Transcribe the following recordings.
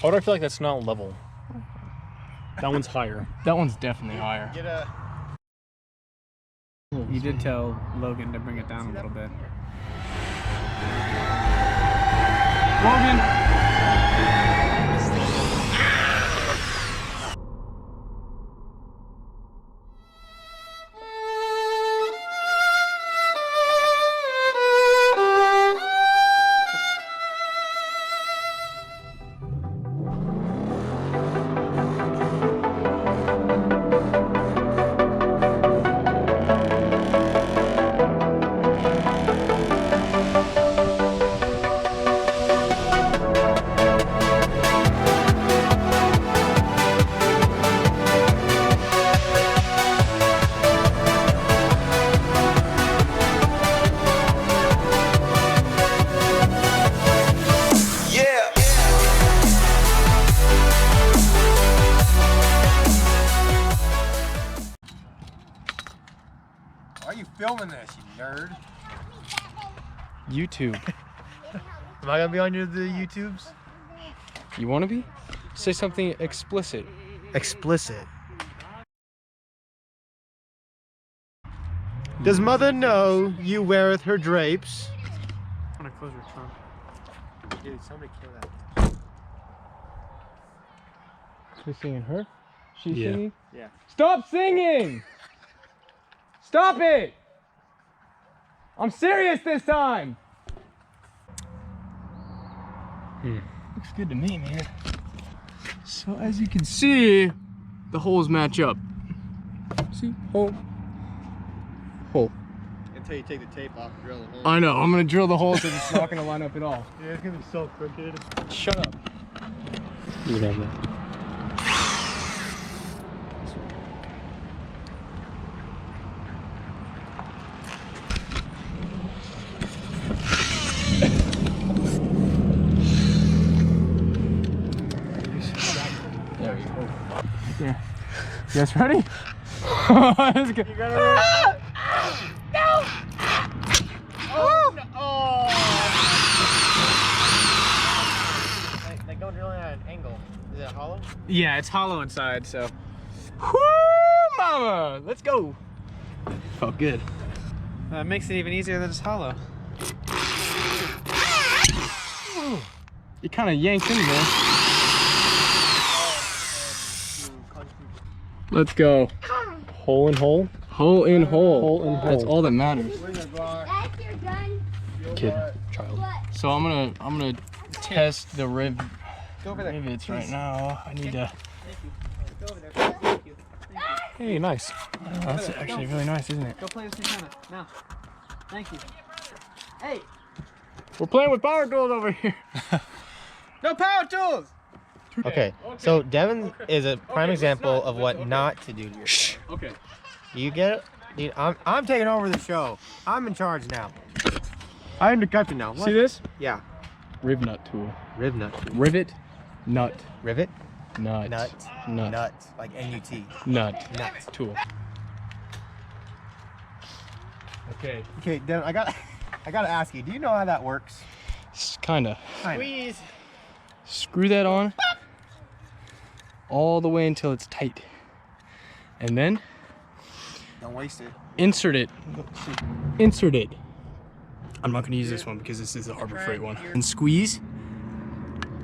Why do I feel like that's not level? That one's higher. That one's definitely higher. Get a... You did tell Logan to bring it down a little bit. Logan! Why are you filming this, you nerd? YouTube. Am I gonna be on the YouTubes? You want to be? Say something explicit. Explicit. Does mother know you weareth her drapes? I'm gonna close your trunk. Dude, somebody kill that. She's singing her? She's Yeah. singing? Yeah. Stop singing! Stop it! I'm serious this time! Looks good to me, man. So as you can see, the holes match up. See? Hole. Hole. Until you take the tape off and drill the hole. I know, I'm gonna drill the holes and it's not gonna line up at all. Yeah, it's gonna be so crooked. Shut up. You can have that. There you go. Yeah. You guys ready? Let's go. You gotta No! Oh! No. Oh! Like don't drill it at an angle. Is it hollow? Yeah, it's hollow inside, so. Woo, mama! Let's go. Felt good. That makes it even easier that it's hollow. You kind of yanked in there. Let's go. Hole in hole? Hole in hole. Hole in hole. That's all that matters. That's your gun. Kid, child. So I'm gonna test the Go over there. rivets right now. I need to. Go over there. Thank you. Hey, nice. Oh, that's actually really nice, isn't it? Go play with Santana. Now. Thank you. Hey! We're playing with power tools over here. No power tools! Okay, so Devin is a prime example of what not to do to yourself. Okay. You get it? Dude, I'm taking over the show. I'm in charge now. I am the captain now. What? See this? Yeah. Riv nut tool. Riv nut. Rivet. Nut. Rivet? Nut. Nut. Nut. Nut. Like N-U-T. Nut. Nut. Tool. Okay. Okay, Devin, I gotta ask you, do you know how that works? Kinda. Squeeze. Screw that on all the way until it's tight. And then Don't waste it. insert it. Insert it. I'm not gonna use this one because this is the Harbor Freight one. And squeeze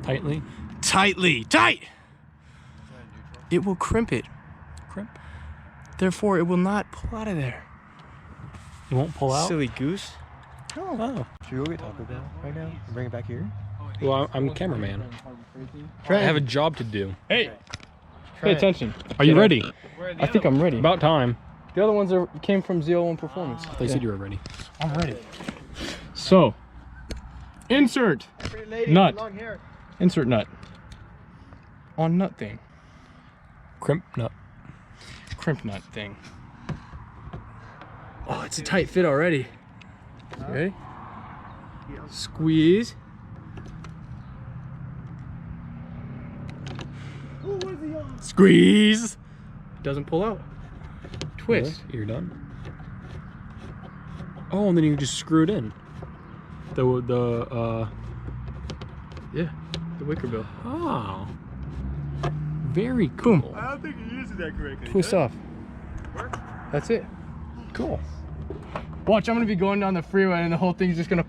Tightly. tightly. Tight! It will crimp it. Crimp. Therefore, it will not pull out of there. It won't pull out? Silly goose. Oh. Should we go get Taco Bell right now and bring it back here? Well, I'm a cameraman. I have a job to do. Hey, pay attention. Are you ready? I think I'm ready. About time. The other ones came from ZL1 Performance. They said you were ready. I'm ready. So, insert Lady, nut. long hair. Insert nut. On nut thing. Crimp nut. Crimp nut thing. Oh, it's a tight fit already. Ready? Squeeze. Squeeze. Doesn't pull out. Twist. Really? You're done. Oh, and then you just screw it in. Yeah. The Wickerbill. Oh. Very cool. Boom. I don't think you're using that correctly. Twist off. That's it. Cool. Watch, I'm gonna be going down the freeway and the whole thing's just gonna...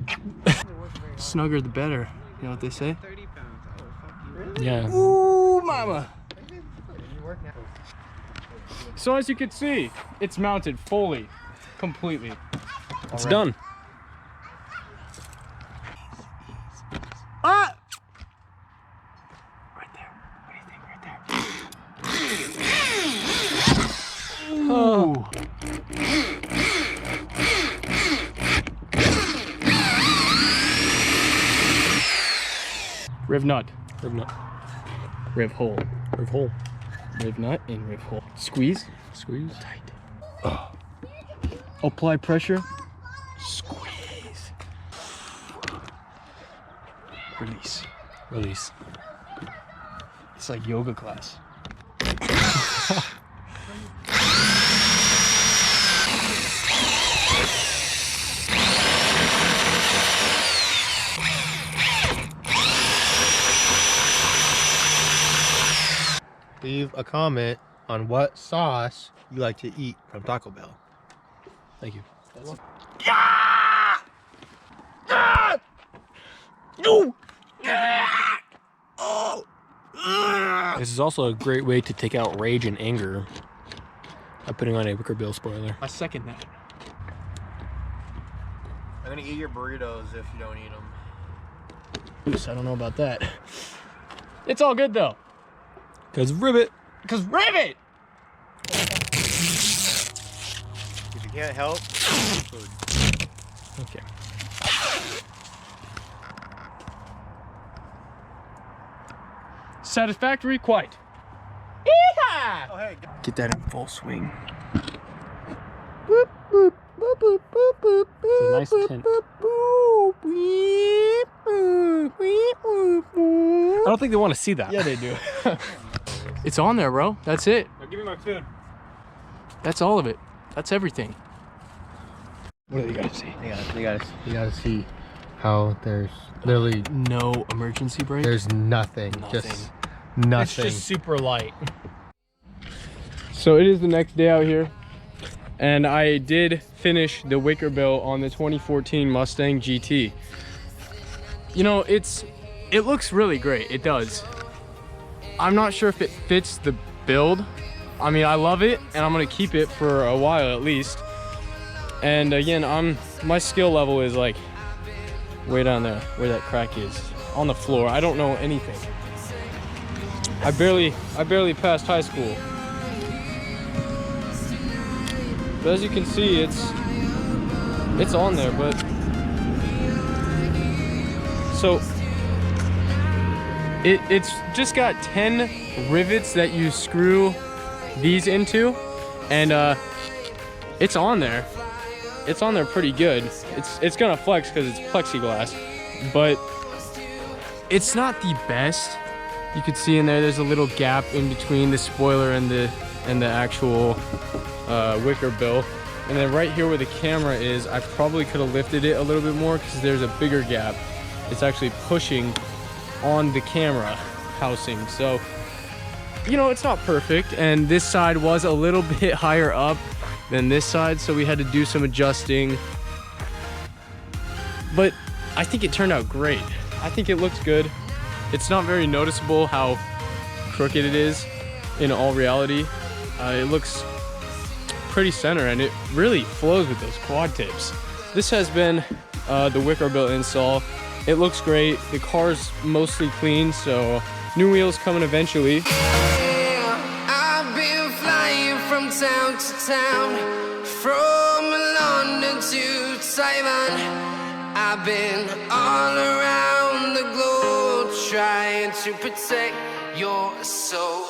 Snugger the better. You know what they say? 30 pounds. Oh, fuck you. Yeah. Ooh, mama. So as you can see, it's mounted fully, completely. It's done. Ah! Right there. What do you think? Right there. Ooh. Riv nut. Riv nut. Riv hole. Riv hole. Riv nut and riv hole. Squeeze. Squeeze. Tight. Apply pressure. Squeeze. Release. Release. It's like yoga class. Leave a comment on what sauce you like to eat from Taco Bell. Thank you. This is also a great way to take out rage and anger by putting on a Wickerbill spoiler. I second that. I'm gonna eat your burritos if you don't eat them. Oops, I don't know about that. It's all good though. Cause ribbit. Cause rivet! If you can't help, food. Okay. Satisfactory? Quite. Yeehaw! Oh, hey. Get that in full swing. It's a nice tint. I don't think they want to see that. Yeah, they do. It's on there, bro. That's it. Now give me my food. That's all of it. That's everything. What do you gotta see? You gotta see how there's literally No emergency brake. there's nothing. Just nothing. It's just super light. So it is the next day out here, and I did finish the Wickerbill on the 2014 Mustang GT. You know, it looks really great. It does. I'm not sure if it fits the build. I mean, I love it, and I'm gonna keep it for a while at least. And again, my skill level is like way down there where that crack is on the floor. I don't know anything. I barely passed high school. But as you can see, it's on there. But so it's just got 10 rivets that you screw these into, and it's on there. It's on there pretty good. It's gonna flex because it's plexiglass, but it's not the best. You could see in there's a little gap in between the spoiler and the actual Wickerbill. And then right here where the camera is, I probably could have lifted it a little bit more because there's a bigger gap. It's actually pushing on the camera housing. So, you know, it's not perfect. And this side was a little bit higher up than this side, so we had to do some adjusting. But I think it turned out great. I think it looks good. It's not very noticeable how crooked it is in all reality. It looks pretty center, and it really flows with those quad tips. This has been the Wickerbill install. It looks great. The car's mostly clean, so new wheels coming eventually. I've been flying from town to town, from London to Taiwan. I've been all around the globe trying to protect your soul.